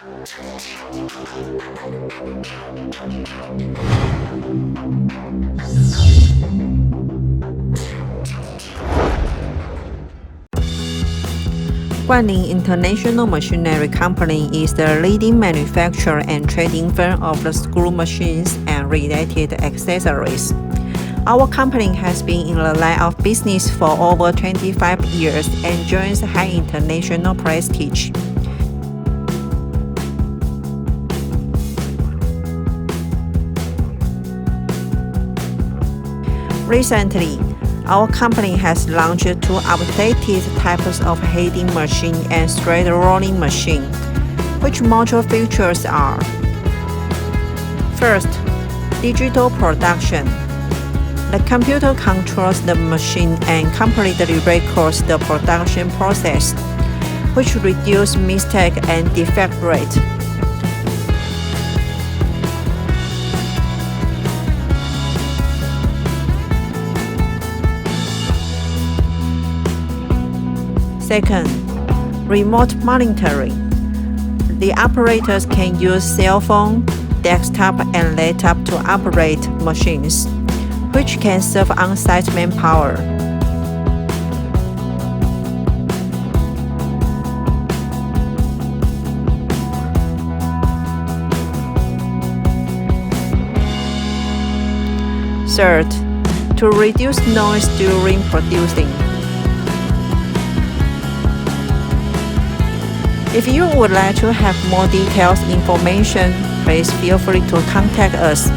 Guan Lin International Machinery Company is the leading manufacturer and trading firm of the screw machines and related accessories. Our company has been in the line of business for over 25 years and enjoys high international prestige. Recently, our company has launched two updated types of heading machine and straight rolling machine, which major features are: first, digital production. The computer controls the machine and completely records the production process, which reduces mistake and defect rate. Second, remote monitoring. The operators can use cell phone, desktop, and laptop to operate machines, which can save on-site manpower. Third, to reduce noise during producing. If you would like to have more detailed information, please feel free to contact us.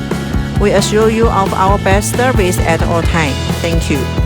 We assure you of our best service at all times. Thank you.